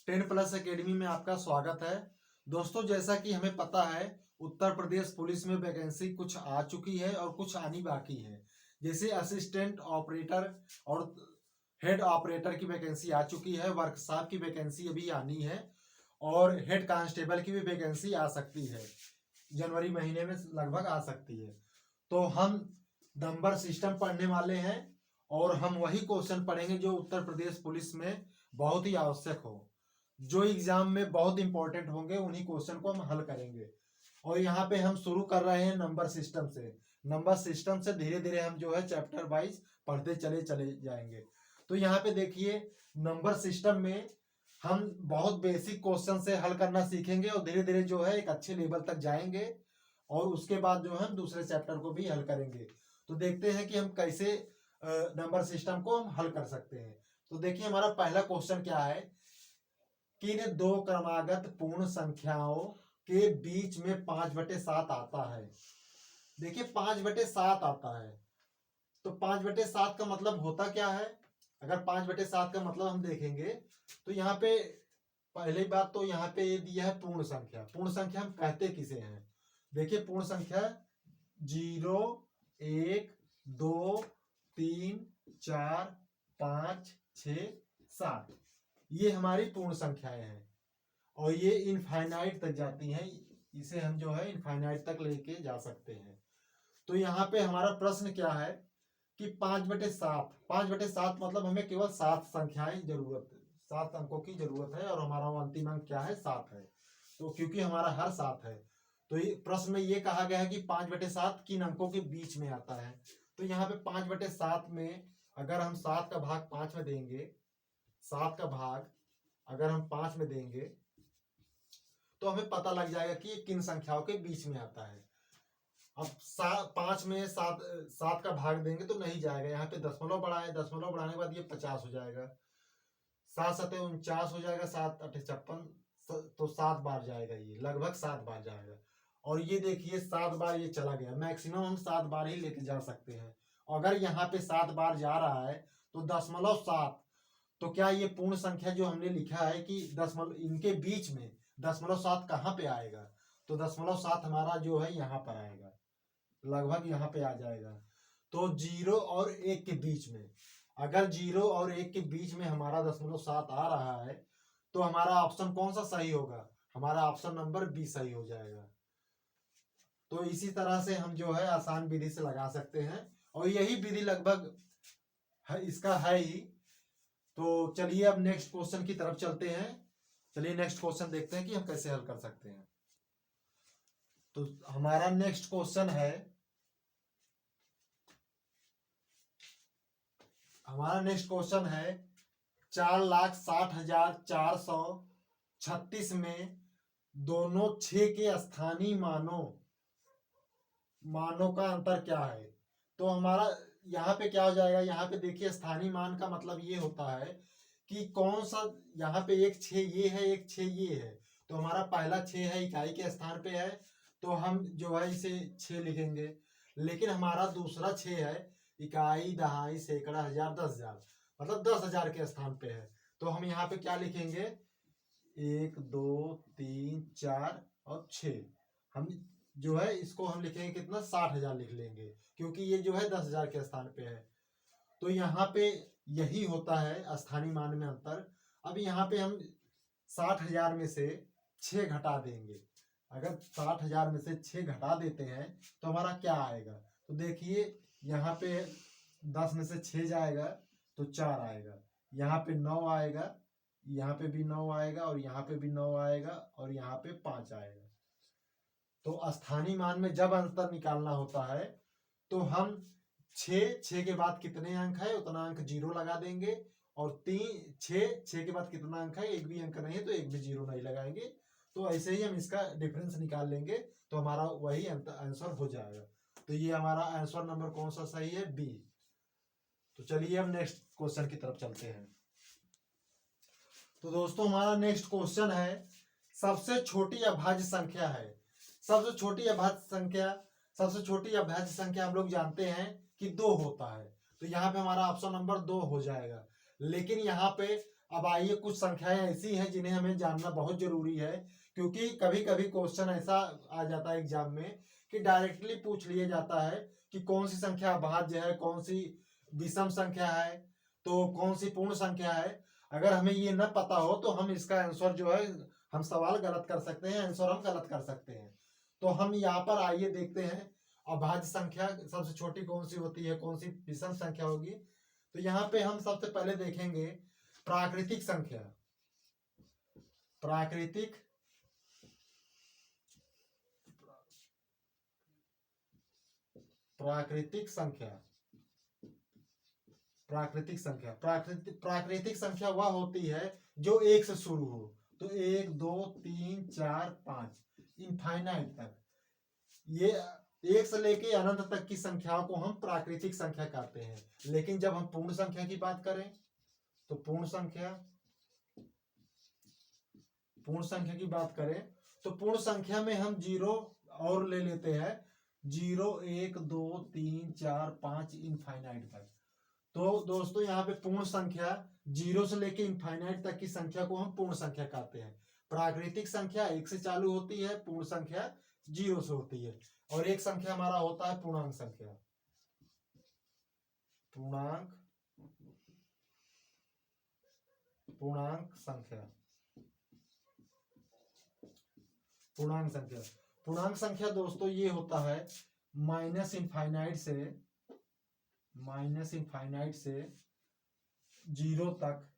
10+ academy में आपका स्वागत है। दोस्तों, जैसा कि हमें पता है, उत्तर प्रदेश पुलिस में वैकेंसी कुछ आ चुकी है और कुछ आनी बाकी है। जैसे असिस्टेंट ऑपरेटर और हेड ऑपरेटर की वैकेंसी आ चुकी है, वर्कशॉप की वैकेंसी अभी आनी है और हेड कांस्टेबल की भी वैकेंसी आ सकती है। जनवरी महीने में लगभग आ सकती है। तो हम नंबर सिस्टम पढ़ने वाले हैं और हम वही क्वेश्चन पढ़ेंगे जो उत्तर प्रदेश पुलिस में बहुत ही आवश्यक हो, जो एग्जाम में बहुत इंपॉर्टेंट होंगे। उन्हीं क्वेश्चन को हम हल करेंगे। और यहाँ पे हम शुरू कर रहे हैं नंबर सिस्टम से। नंबर सिस्टम से धीरे धीरे हम जो है चैप्टर वाइज पढ़ते चले चले जाएंगे। तो यहाँ पे देखिए, नंबर सिस्टम में हम बहुत बेसिक क्वेश्चन से हल करना सीखेंगे और धीरे धीरे जो है एक अच्छे लेवल तक जाएंगे और उसके बाद जो है हम दूसरे चैप्टर को भी हल करेंगे। तो देखते हैं कि हम कैसे नंबर सिस्टम को हम हल कर सकते हैं। तो देखिए, हमारा पहला क्वेश्चन क्या है, किन दो क्रमागत पूर्ण संख्याओं के बीच में 5/7 आता है। देखिए, 5/7 आता है तो 5/7 का मतलब होता क्या है। अगर 5/7 का मतलब हम देखेंगे तो यहाँ पे पहली बात तो यहाँ पे ये दिया है पूर्ण संख्या। पूर्ण संख्या हम कहते किसे हैं। देखिए, पूर्ण संख्या 0, 1, 2, 3, 4, 5, 6, 7 ये हमारी पूर्ण संख्याएं हैं और ये इनफाइनाइट तक जाती हैं। इसे हम जो है इनफाइनाइट तक लेके जा सकते हैं। तो यहाँ पे हमारा प्रश्न क्या है कि 5/7 5/7 मतलब हमें केवल 7 संख्याएं जरूरत है, 7 अंकों की जरूरत है और हमारा अंतिम अंक क्या है, 7 है। तो क्योंकि हमारा हर 7 है तो ये प्रश्न में ये कहा गया है कि 5/7 किन अंकों के बीच में आता है। तो यहाँ पे 5/7 में अगर हम 7 का भाग 5 में देंगे, 7 का भाग अगर हम 5 में देंगे तो हमें पता लग जाएगा कि ये किन संख्याओं के बीच में आता है। अब 5 में 7 का भाग देंगे तो नहीं जाएगा, यहाँ पे दशमलव बढ़ाए, दशमलव बढ़ाने के बाद ये 50 हो जाएगा, 7 7 49 हो जाएगा, 7 8 56 तो 7 बार जाएगा, ये लगभग 7 बार जाएगा। और ये देखिए 7 बार ये चला गया। मैक्सिमम हम 7 बार ही लेके जा सकते हैं। अगर यहाँ पे 7 बार जा रहा है तो 0.7, तो क्या ये पूर्ण संख्या जो हमने लिखा है कि दशमलव इनके बीच में 0.7 कहाँ पे आएगा, तो 0.7 हमारा जो है यहाँ पर आएगा, लगभग यहाँ पे आ जाएगा। तो 0 और 1 के बीच में, अगर 0 और 1 के बीच में हमारा 0.7 आ रहा है तो हमारा ऑप्शन कौन सा सही होगा, हमारा ऑप्शन नंबर बी सही हो जाएगा। तो इसी तरह से हम जो है आसान विधि से लगा सकते हैं और यही विधि लगभग है, इसका है ही। तो चलिए अब नेक्स्ट क्वेश्चन की तरफ चलते हैं। चलिए नेक्स्ट क्वेश्चन देखते हैं कि हम कैसे हल कर सकते हैं। तो हमारा नेक्स्ट क्वेश्चन है, हमारा नेक्स्ट क्वेश्चन है 4,60,436 में दोनों 6 के स्थानीय मानों का अंतर क्या है। तो हमारा यहाँ पे क्या हो जाएगा, यहाँ पे देखिए स्थानीय मान का मतलब ये होता है कि कौन सा, यहाँ पे एक 6 ये है, एक 6 ये है। तो हमारा पहला 6 है, इकाई के स्थान पे है, तो हम जो है इसे 6 लिखेंगे। लेकिन हमारा दूसरा 6 है, इकाई, दहाई, सैकड़ा, हजार, 10,000, मतलब 10,000 के स्थान पे है। तो हम यहाँ पे क्या लिखेंगे, 1 2 3 4 और 6। हम जो है इसको हम लिखेंगे कितना, 60,000 लिख लेंगे, क्योंकि ये जो है 10,000 के स्थान पे है। तो यहाँ पे यही होता है स्थानीय मान में अंतर। अब यहाँ पे हम 60,000 में से 6 घटा देंगे। अगर 60,000 में से 6 घटा देते हैं तो हमारा क्या आएगा। तो देखिए, यहाँ पे 10 में से 6 जाएगा तो 4 आएगा, यहाँ पे 9 आएगा, यहाँ पे भी 9 आएगा और यहाँ पे भी 9 आएगा और यहाँ पे 5 आएगा। तो स्थानीय मान में जब अंतर निकालना होता है तो हम 6 के बाद कितने अंक है उतना अंक 0 लगा देंगे और 6 के बाद कितना अंक है, एक भी अंक नहीं है तो एक भी 0 नहीं लगाएंगे। तो ऐसे ही हम इसका डिफरेंस निकाल लेंगे तो हमारा वही आंसर हो जाएगा। तो ये हमारा आंसर नंबर कौन सा सही है, बी। तो चलिए अब नेक्स्ट क्वेश्चन की तरफ चलते हैं। तो दोस्तों, हमारा नेक्स्ट क्वेश्चन है, सबसे छोटी अभाज्य संख्या है। सबसे छोटी अभाज्य संख्या हम लोग जानते हैं कि 2 होता है। तो यहाँ पे हमारा ऑप्शन नंबर 2 हो जाएगा। लेकिन यहाँ पे अब आइए, कुछ संख्याएं ऐसी हैं जिन्हें हमें जानना बहुत जरूरी है, क्योंकि कभी कभी क्वेश्चन ऐसा आ जाता है एग्जाम में कि डायरेक्टली पूछ लिया जाता है कि कौन सी संख्या अभाज्य है, कौन सी विषम संख्या है, तो कौन सी पूर्ण संख्या है। अगर हमें ये न पता हो तो हम इसका आंसर जो है, हम सवाल गलत कर सकते हैं, आंसर हम गलत कर सकते हैं। तो हम यहाँ पर आइए देखते हैं अभाज्य संख्या सबसे छोटी कौन सी होती है, कौन सी विषम संख्या होगी। तो यहाँ पे हम सबसे पहले देखेंगे प्राकृतिक संख्या। प्राकृतिक प्राकृतिक संख्या प्राकृतिक संख्या प्राकृतिक संख्या वह होती है जो एक से शुरू हो। तो 1 2 3 4 5 इनफाइनाइट तक, ये एक से लेके अनंत तक की संख्याओं को हम प्राकृतिक संख्या कहते हैं। लेकिन जब हम पूर्ण संख्या की बात करें तो पूर्ण संख्या की बात करें तो पूर्ण संख्या में हम जीरो और ले लेते हैं, 0 1 2 3 4 5 इनफाइनाइट तक। तो दोस्तों यहाँ पे पूर्ण संख्या 0 से लेके इनफाइनाइट तक की संख्या को हम पूर्ण संख्या कहते हैं। प्राकृतिक संख्या 1 से चालू होती है, पूर्ण संख्या 0 से होती है। और एक संख्या हमारा होता है पूर्णांक संख्या। पूर्णांक संख्या दोस्तों ये होता है माइनस इनफाइनाइट से 0 तक,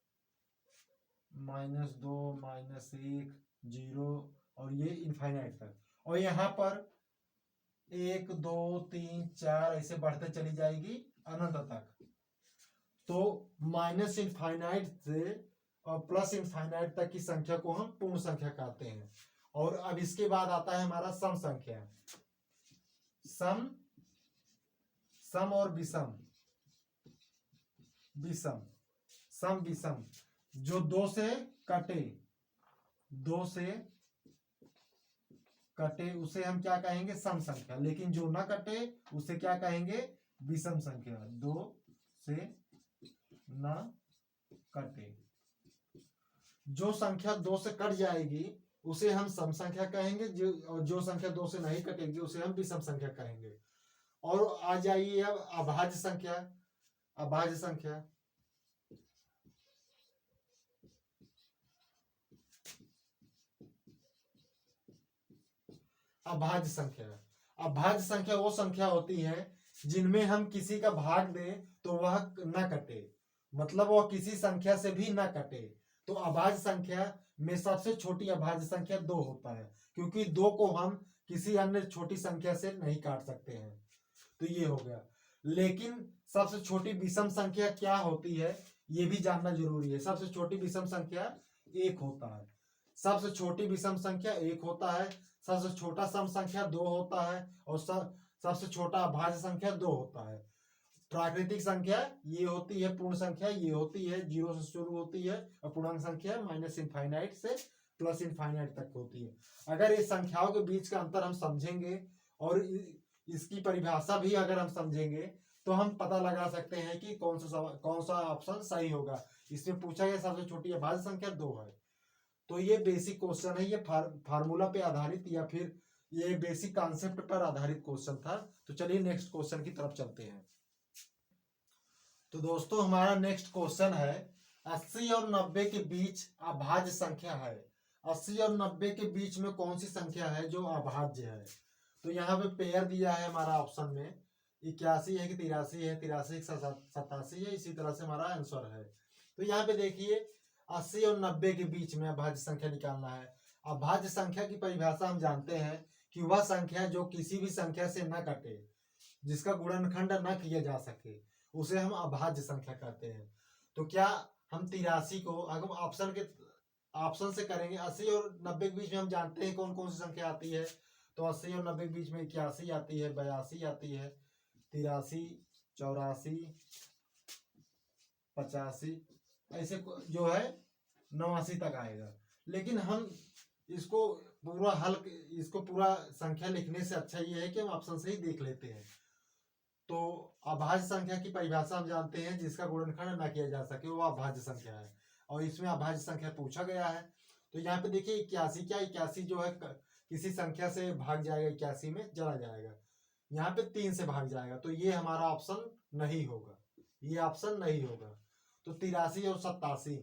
-2 -1 0 और ये इनफाइनाइट तक। और यहाँ पर 1 2 3 4 ऐसे बढ़ते चली जाएगी अनंत तक। तो माइनस इनफाइनाइट से और प्लस इनफाइनाइट तक की संख्या को हम पूर्ण संख्या कहते हैं। और अब इसके बाद आता है हमारा सम संख्या। सम और विषम जो दो से कटे उसे हम क्या कहेंगे, सम संख्या। लेकिन जो ना कटे उसे क्या कहेंगे, विषम संख्या। 2 से ना कटे, जो संख्या 2 से कट जाएगी उसे हम सम संख्या कहेंगे, जो संख्या 2 से नहीं कटेगी उसे हम विषम संख्या कहेंगे। और आ जाइए अब अभाज्य संख्या। अभाज्य संख्या वो संख्या होती है जिनमें हम किसी का भाग दें तो वह न कटे, मतलब वह किसी संख्या से भी न कटे। तो अभाज्य संख्या में सबसे छोटी अभाज्य संख्या 2 होता है, क्योंकि 2 को हम किसी अन्य छोटी संख्या से नहीं काट सकते हैं। तो ये हो गया। लेकिन सबसे छोटी विषम संख्या क्या होती है ये भी जानना जरूरी है। सबसे छोटी विषम संख्या 1 होता है। सबसे छोटी विषम संख्या 1 होता है। सबसे छोटा सम संख्या 2 होता है। और सबसे छोटा अभाज्य संख्या 2 होता है। प्राकृतिक संख्या ये होती है, पूर्ण संख्या ये होती है, 0 से शुरू होती है, और पूर्णांक संख्या माइनस इनफाइनाइट से प्लस इनफाइनाइट तक होती है। अगर इस संख्याओं के बीच का अंतर हम समझेंगे और इसकी परिभाषा भी अगर हम समझेंगे तो हम पता लगा सकते हैं कि कौन सा ऑप्शन सही होगा। इसमें पूछा गया सबसे छोटी अभाज्य संख्या 2 है। तो ये बेसिक क्वेश्चन है, ये फार्मूला पे आधारित या फिर ये बेसिक कॉन्सेप्ट पर आधारित क्वेश्चन था। तो चलिए नेक्स्ट क्वेश्चन की तरफ चलते हैं। तो दोस्तों हमारा नेक्स्ट क्वेश्चन है 80 और 90 के बीच अभाज्य संख्या है। 80 और 90 के बीच में कौन सी संख्या है जो अभाज्य है। तो यहाँ पे पेयर दिया है हमारा ऑप्शन में, 81 है कि 83 है, 83 87 है। इसी तरह से हमारा आंसर है। तो यहाँ पे देखिए 80 और 90 के बीच में अभाज्य संख्या निकालना है। अभाज्य संख्या की परिभाषा हम जानते हैं कि वह संख्या जो किसी भी संख्या से न कटे, जिसका गुणनखंड न किया जा सके, उसे हम अभाज्य संख्या कहते हैं। तो क्या हम 83 को अगर ऑप्शन से करेंगे, 80 और 90 के बीच में हम जानते हैं कौन कौन सी संख्या आती है। तो 80 और 90 के बीच में 81 आती है, 82 आती है, 83 84 85 ऐसे जो है 89 तक आएगा। लेकिन हम इसको पूरा संख्या लिखने से अच्छा ये है कि हम ऑप्शन से ही देख लेते हैं। तो अभाज्य संख्या की परिभाषा हम जानते हैं, जिसका गुणनखंड न किया जा सके वो अभाज्य संख्या है। और इसमें अभाज्य संख्या पूछा गया है। तो यहाँ पे देखिए 81, क्या 81 जो है किसी संख्या से भाग जाएगा, 81 में चला जाएगा, यहाँ पे 3 से भाग जाएगा, तो ये हमारा ऑप्शन नहीं होगा, ये ऑप्शन नहीं होगा। तो 83 और 87,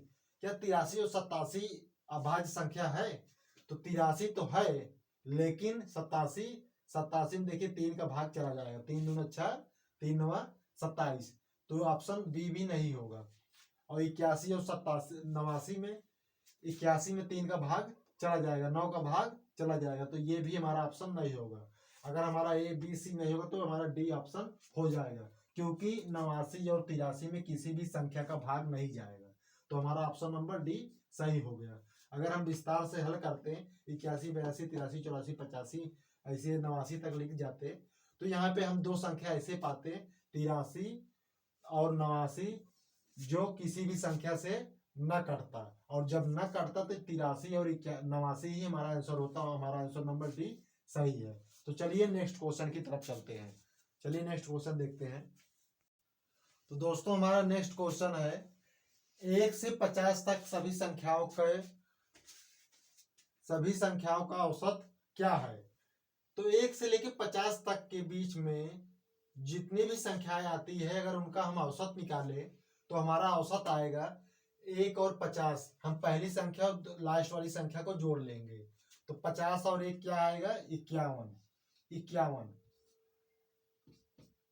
क्या 83 और 87 अभाज्य संख्या है? तो 83 तो है, लेकिन 87 में देखिए 3 का भाग चला जाएगा, 3 दूना 6, 3 9 27, तो ऑप्शन बी भी नहीं होगा। और 81 और 89 में 81 में 3 का भाग चला जाएगा, 9 का भाग चला जाएगा, तो ये भी हमारा ऑप्शन नहीं होगा। अगर हमारा ए बी सी नहीं होगा तो हमारा डी ऑप्शन हो जाएगा, क्योंकि 89 और 83 में किसी भी संख्या का भाग नहीं जाएगा, तो हमारा ऑप्शन नंबर डी सही हो गया। अगर हम विस्तार से हल करते हैं 81 82 83 84 85 ऐसे 89 तक लिख जाते, तो यहाँ पे हम दो संख्या ऐसे पाते 83 और 89, जो किसी भी संख्या से न कटता, और जब न कटता तो 83 और 89 ही हमारा आंसर होता, हमारा आंसर नंबर डी सही है। तो चलिए नेक्स्ट क्वेश्चन की तरफ चलते हैं। चलिए नेक्स्ट क्वेश्चन देखते हैं। तो दोस्तों हमारा नेक्स्ट क्वेश्चन है 1 से 50 तक सभी संख्याओं का औसत क्या है? तो 1 से लेके 50 तक के बीच में जितनी भी संख्याएं आती है, अगर उनका हम औसत निकालें तो हमारा औसत आएगा 1 और 50। हम पहली संख्या और लास्ट वाली संख्या को जोड़ लेंगे, तो 50 और 1 क्या आएगा? 51।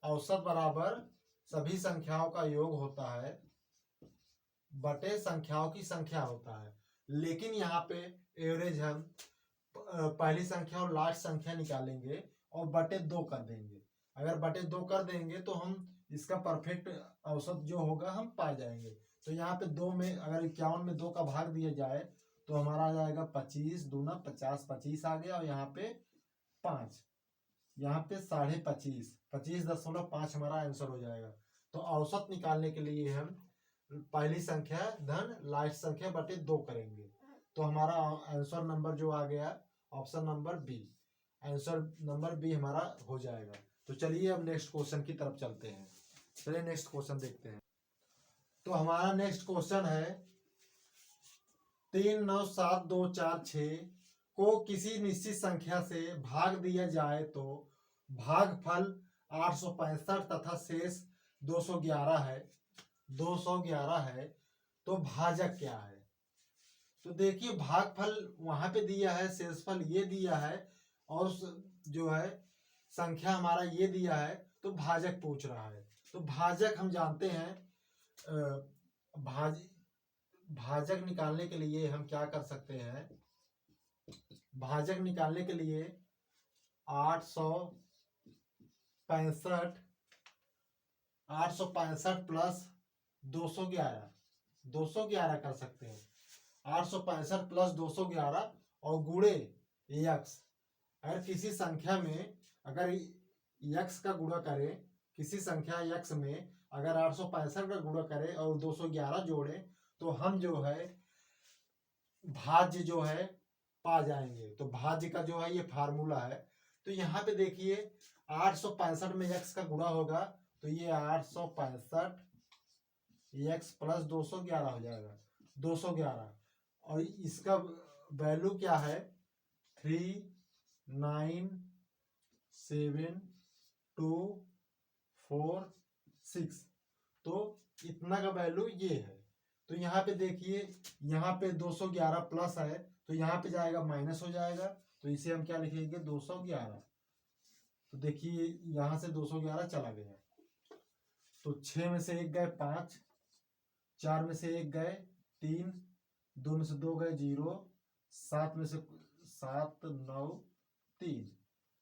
औसत बराबर सभी संख्याओं का योग होता है बटे संख्याओं की संख्या होता है। लेकिन यहाँ पे एवरेज हम पहली संख्या और लास्ट संख्या निकालेंगे और बटे 2 कर देंगे। अगर बटे 2 कर देंगे तो हम इसका परफेक्ट औसत जो होगा हम पा जाएंगे। तो यहाँ पे 2 में अगर 51 में 2 का भाग दिया जाए तो हमारा आ जाएगा 25 दूना 50, 25 आ गया, और यहाँ पे 5, यहाँ पे 25.5, 25.5 हमारा आंसर हो जाएगा। तो औसत निकालने के लिए हम पहली संख्या धन लास्ट संख्या बटे 2 करेंगे, तो हमारा आंसर नंबर जो आ गया option number B, answer number B हमारा हो जाएगा। तो चलिए अब नेक्स्ट क्वेश्चन की तरफ चलते हैं। चलिए नेक्स्ट क्वेश्चन देखते हैं। तो हमारा नेक्स्ट क्वेश्चन है 3 9 7 2 4 6 को किसी निश्चित संख्या से भाग दिया जाए तो भागफल 865 तथा शेष 211 है, 211 है, तो भाजक क्या है? तो देखिए भागफल वहां पे दिया है, शेषफल ये दिया है, और जो है संख्या हमारा ये दिया है, तो भाजक पूछ रहा है। तो भाजक हम जानते हैं, भाजक निकालने के लिए हम क्या कर सकते हैं? भाजक निकालने के लिए 865 प्लस 211 कर सकते हैं। 865 प्लस 211 और गुणे यक्स। अगर किसी संख्या में अगर यक्स का गुणा करें, किसी संख्या यक्स में अगर 865 का गुणा करें और 211 जोड़े, तो हम जो है भाज्य जो है पा जाएंगे। तो भाज्य का जो है ये फार्मूला है। तो यहाँ पे देखिए 865 में x का गुणा होगा, तो ये 865 x प्लस 211 हो जाएगा, 211, और इसका वैल्यू क्या है? 397,246। तो इतना का वैल्यू ये है। तो यहाँ पे देखिए यहाँ पे 211 प्लस है, तो यहाँ पे जाएगा माइनस हो जाएगा, तो इसे हम क्या लिखेंगे? 211। तो देखिए यहाँ से 211 चला गया, तो 6 में से 1 गए 5, 4 में से 1 गए 3, 2 में से 2 गए 0, 7 में से 7 9 3,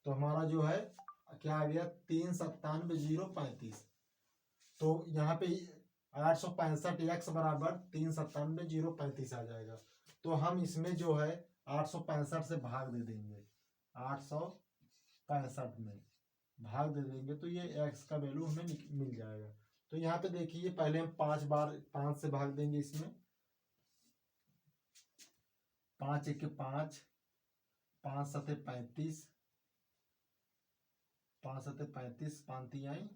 तो हमारा जो है क्या आ गया? 397,035। तो यहाँ पे 865 x बराबर 397,035 आ जाएगा। तो हम इसमें जो है 865 से भाग दे देंगे, 865 में भाग दे देंगे, तो ये x का वैल्यू हमें मिल जाएगा। तो यहाँ पे देखिए पहले हम 5 बार 5 से भाग देंगे, इसमें 5 1 5, 5 7 35, 5 7 35, 5 3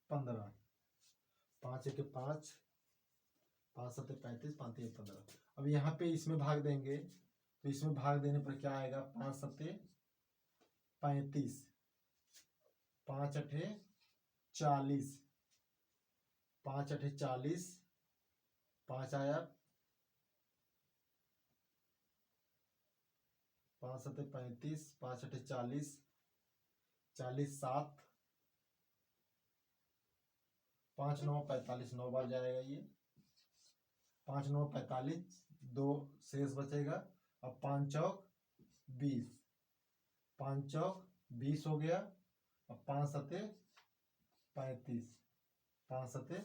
15, 5 1 5, 5 7 35, 5 3 15। अब यहाँ पे इसमें भाग देंगे तो इसमें भाग देने पर क्या आएगा, 5 7 35, 5 8 40, 5 8 40, 5 आया 5 7 35, 5 8 40, 40 7, 5 9 45, 9 बार जाएगा ये, 5 9 45, 2 शेष बचेगा। अब 5 चौक 20, 5 चौक 20 हो गया। अब 5 सते 35, 5 सते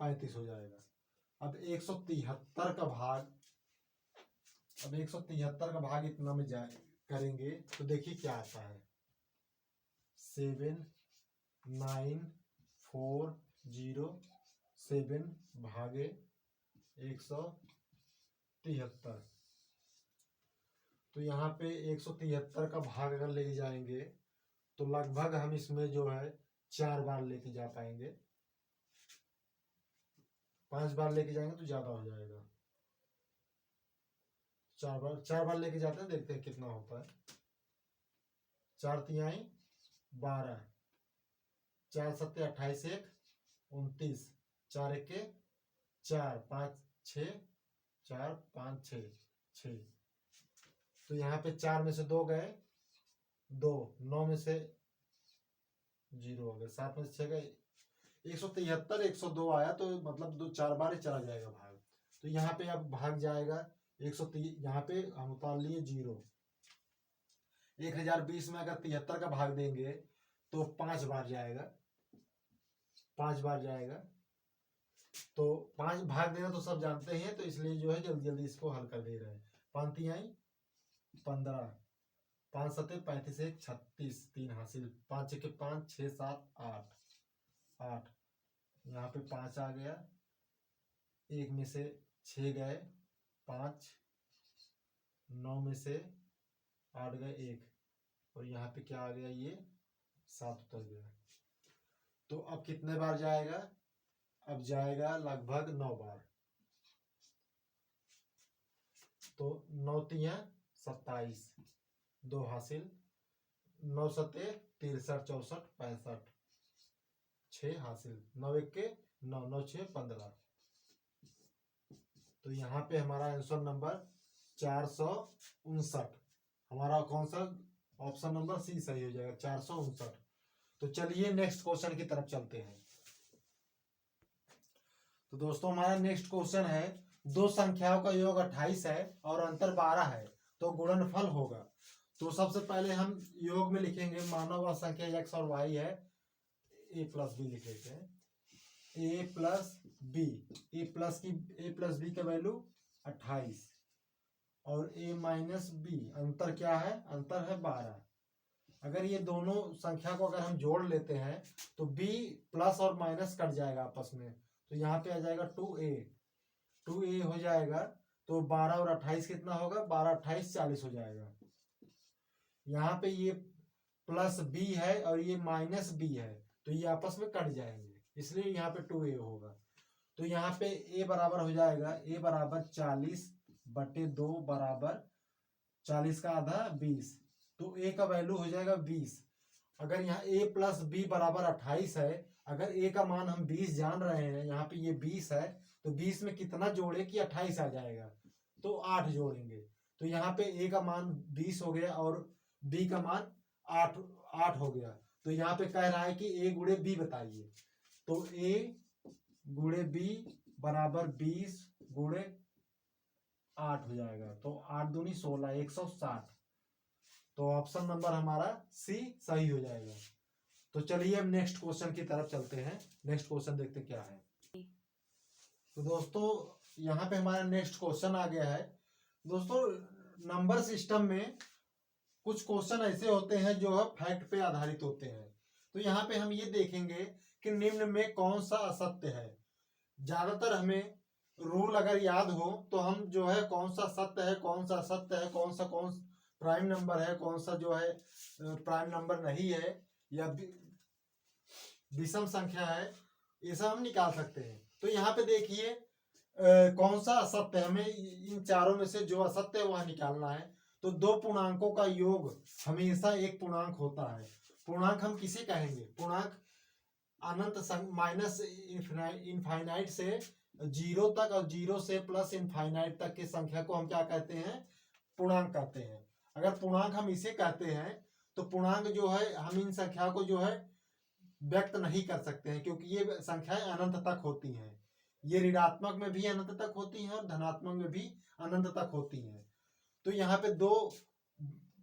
35 हो जाएगा। अब 173 का भाग, अब 173 का भाग इतना में जाए करेंगे तो देखिए क्या आता है, 7 9 4 0 7 भागे 173। तो यहाँ पे 173 का भाग अगर लेके जाएंगे तो लगभग हम इसमें जो है 4 बार लेके जा पाएंगे। 5 बार लेके जाएंगे तो ज्यादा हो जाएगा। 4 बार लेके जाते हैं, देखते हैं कितना होता है। 4 तिहाई 12, 4 सत्ते 28, 1 29, 4 एके 4, 5 6, 4 5 6 6। तो यहाँ पे 4 में से 2 गए 2, 9 में से 0 हो गए, 7 में से 6 गए। 173 102 आया तो मतलब 4 बार ही चला जाएगा भाग। तो यहाँ पे अब भाग जाएगा 130, यहाँ पे हम उतार लिए 0। 1020 में अगर 73 का भाग देंगे तो 5 बार जाएगा, 5 बार जाएगा। तो 5 भाग देना तो सब जानते हैं, तो इसलिए जो है जल्दी जल्दी इसको हल कर दे रहे हैं। 5 तिहाई 15, 5 सत्ते 35, 1 36, 3 हासिल, 5 एके 5, 6 7 8 8। यहाँ पे 5 आ गया, 1 में से 6 गए 5, 9 में से 8 गए 1, और यहाँ पे क्या आ गया, ये 7 उतर गया। तो अब कितने बार जाएगा, अब जाएगा लगभग 9 बार। तो 9 तिया 27, 2 हासिल, 9 सत्ते 63 64 65, 6 हासिल, 9 एक के 9, 9 6 15। तो यहाँ पे हमारा आंसर नंबर 459, हमारा कौन सा ऑप्शन नंबर सी सही हो जाएगा, 459। तो चलिए नेक्स्ट क्वेश्चन की तरफ चलते हैं। तो दोस्तों हमारा नेक्स्ट क्वेश्चन है, दो संख्याओं का योग 28 है और अंतर 12 है, तो गुणनफल होगा। तो सबसे पहले हम योग में लिखेंगे, मानो वह संख्या x और y है, a प्लस बी लिख लेते हैं, a plus b, a plus b का वैल्यू 28 और a माइनस बी, अंतर क्या है, अंतर है 12। अगर ये दोनों संख्या को अगर हम जोड़ लेते हैं तो b प्लस और माइनस कट जाएगा आपस में, तो यहाँ पे आ जाएगा 2a हो जाएगा। तो 12 और 28 कितना होगा, 12 28 40 हो जाएगा। यहाँ पे ये प्लस b है और ये माइनस b है, तो ये आपस में कट जाएंगे, इसलिए यहाँ पे 2a होगा। तो यहाँ पे a बराबर हो जाएगा, a बराबर 40/2 बराबर 40 का आधा 20, तो a का वैल्यू हो जाएगा 20। अगर यहाँ a प्लस बी बराबर 28 है, अगर a का मान हम 20 जान रहे हैं, यहाँ पे ये 20 है, तो 20 में कितना जोड़े कि 28 आ जाएगा, तो 8 जोड़ेंगे। तो यहाँ पे a का मान 20 हो गया और b का मान 8 हो गया। तो यहाँ पे कह रहा है कि a गुणे b बताइए, तो a गुणे b बराबर 20 गुणे 8 हो जाएगा, तो 8 दूनी 16, 160। तो ऑप्शन नंबर हमारा सी सही हो जाएगा। तो चलिए अब नेक्स्ट क्वेश्चन की तरफ चलते हैं। नेक्स्ट क्वेश्चन देखते क्या है। तो दोस्तों यहाँ पे हमारा नेक्स्ट क्वेश्चन आ गया है। दोस्तों नंबर सिस्टम में कुछ क्वेश्चन ऐसे होते हैं जो है फैक्ट पे आधारित होते हैं। तो यहाँ पे हम ये देखेंगे कि निम्न में कौन सा असत्य है। ज्यादातर हमें रूल अगर याद हो तो हम जो है कौन सा सत्य है, कौन सा असत्य है, कौन प्राइम नंबर है, कौन सा जो है प्राइम नंबर नहीं है या विषम संख्या है, ये सब हम निकाल सकते हैं। तो यहाँ पे देखिए कौन सा असत्य है, हमें इन चारों में से जो असत्य है वह निकालना है। तो दो पूर्णांकों का योग हमेशा एक पूर्णांक होता है। पूर्णांक हम किसे कहेंगे? पूर्णांक अनंत माइनस इनफाइनाइट से जीरो तक और जीरो से प्लस इनफाइनाइट तक की संख्या को हम क्या कहते हैं? पूर्णांक कहते हैं। अगर पूर्णांक हम इसे कहते हैं तो पूर्णांक जो है हम इन संख्या को जो है व्यक्त नहीं कर सकते हैं, क्योंकि ये संख्याएं अनंत तक होती हैं। ये ऋणात्मक में भी अनंत तक होती हैं और धनात्मक में भी अनंत तक होती हैं। तो यहाँ पे दो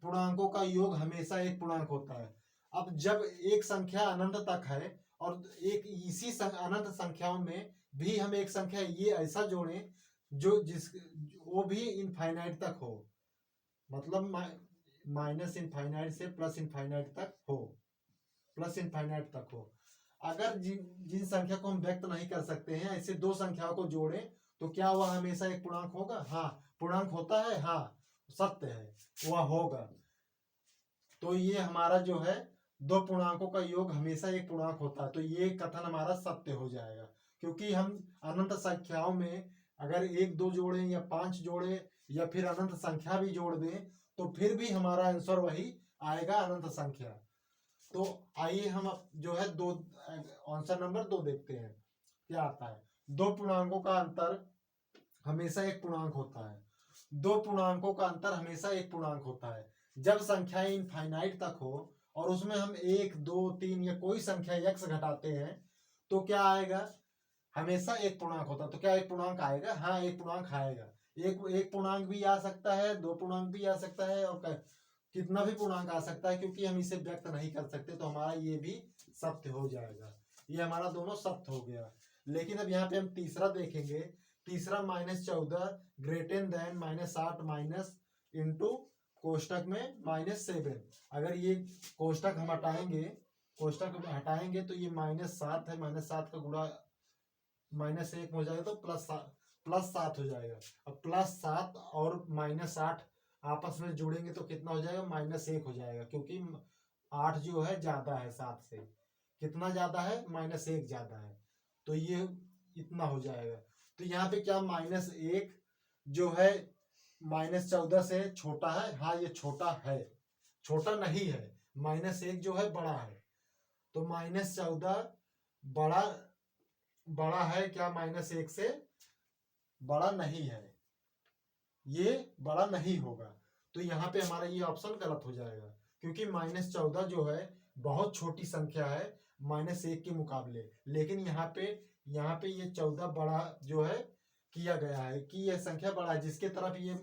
पूर्णांकों का योग हमेशा एक पूर्णांक होता है। अब जब एक संख्या अनंत तक है और एक इसी अनंत संख्याओं में भी हम एक संख्या ये ऐसा जोड़ें जो वो भी इनफाइनाइट तक हो, मतलब माइनस इनफाइनाइट से प्लस इनफाइनाइट तक हो, प्लस इनफाइनाइट तक हो। अगर जिन संख्या को हम व्यक्त नहीं कर सकते हैं ऐसे दो संख्याओं को जोड़ें तो क्या वह हमेशा एक पूर्णांक होगा? हाँ, पूर्णांक होता है, हाँ सत्य है, वह होगा। तो ये हमारा जो है दो पूर्णांकों का योग हमेशा एक पूर्णांक होता है, तो ये कथन हमारा सत्य हो जाएगा। क्योंकि हम अनंत संख्याओं में अगर एक दो जोड़े या पांच जोड़े या फिर अनंत संख्या भी जोड़ दें तो फिर भी हमारा आंसर वही आएगा, अनंत संख्या। तो आइए हम जो है दो आंसर नंबर 2 देखते हैं क्या आता है। दो पूर्णांकों का अंतर हमेशा एक पूर्णांक होता है। दो पूर्णांकों का अंतर हमेशा एक पूर्णांक होता है। जब संख्या इनफाइनाइट तक हो और उसमें हम 1 2 3 या कोई संख्या x घटाते हैं तो क्या आएगा? हमेशा एक पूर्णांक होता है। तो क्या एक पूर्णांक आएगा? हाँ, एक पूर्णांक आएगा। एक पूर्णांक भी आ सकता है, दो पूर्णांक भी आ सकता है और कितना भी पूर्णांक आ सकता है, क्योंकि हम इसे व्यक्त नहीं कर सकते। तो हमारा ये भी सत्य हो जाएगा। ये हमारा दोनों सत्य हो गया। लेकिन अब यहाँ पे हम तीसरा देखेंगे। तीसरा -14 ग्रेटर देन -8 माइनस इंटू कोष्टक में -7। अगर ये कोष्टक हम हटाएंगे, कोष्टक हटाएंगे तो ये -7 है, -7 का गुणा -1 हो जाएगा तो +7 हो जाएगा। अब +7 और -8 आपस में जोड़ेंगे तो कितना हो जाएगा? -1 हो जाएगा, क्योंकि 8 जो है ज्यादा है 7 से। कितना ज्यादा है? -1 ज्यादा है। तो ये इतना हो जाएगा। तो यहाँ पे क्या -1 जो है -14 से छोटा है? हाँ, ये छोटा है, छोटा नहीं है। -1 जो है बड़ा है। तो -14 बड़ा बड़ा है क्या? -1 से बड़ा नहीं है, ये बड़ा नहीं होगा। तो यहाँ पे हमारा ये ऑप्शन गलत हो जाएगा, क्योंकि -14 जो है बहुत छोटी संख्या है -1 के मुकाबले। लेकिन यहाँ पे ये 14 बड़ा जो है किया गया है कि यह संख्या बड़ा है, जिसके तरफ ये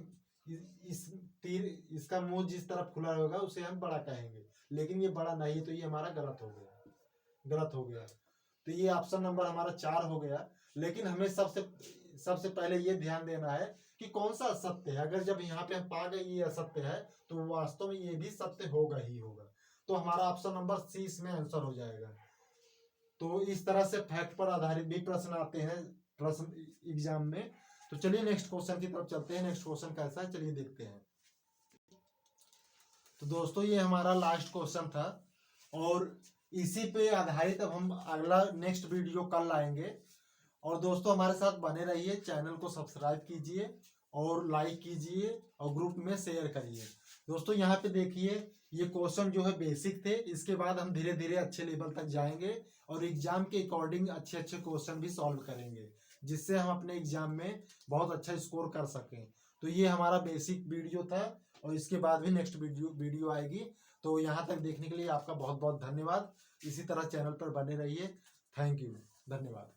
इस तीर इसका मुंह जिस तरफ खुला होगा उसे हम बड़ा कहेंगे। लेकिन ये बड़ा नहीं है, तो ये हमारा गलत हो गया, गलत हो गया। तो ये ऑप्शन नंबर हमारा 4 हो गया। लेकिन हमें सबसे पहले ये ध्यान देना है कि कौन सा असत्य है। अगर जब यहाँ पे हम पा गए ये असत्य है तो वास्तव में ये भी सत्य होगा ही होगा। तो हमारा ऑप्शन नंबर सी इसमें आंसर हो जाएगा। तो इस तरह से फैक्ट पर आधारित भी प्रश्न आते हैं प्रश्न एग्जाम में। तो चलिए नेक्स्ट क्वेश्चन की तरफ चलते हैं। नेक्स्ट क्वेश्चन कैसा है चलिए देखते हैं। तो दोस्तों ये हमारा लास्ट क्वेश्चन था और इसी पे आधारित अब हम अगला नेक्स्ट वीडियो कल लाएंगे। और दोस्तों हमारे साथ बने रहिए, चैनल को सब्सक्राइब कीजिए और लाइक कीजिए और ग्रुप में शेयर करिए। दोस्तों यहाँ पे देखिए, ये क्वेश्चन जो है बेसिक थे, इसके बाद हम धीरे धीरे अच्छे लेवल तक जाएंगे और एग्जाम के अकॉर्डिंग अच्छे अच्छे क्वेश्चन भी सॉल्व करेंगे, जिससे हम अपने एग्जाम में बहुत अच्छा स्कोर कर सकें। तो ये हमारा बेसिक वीडियो था और इसके बाद भी नेक्स्ट वीडियो आएगी। तो यहाँ तक देखने के लिए आपका बहुत बहुत धन्यवाद। इसी तरह चैनल पर बने रहिए। थैंक यू, धन्यवाद।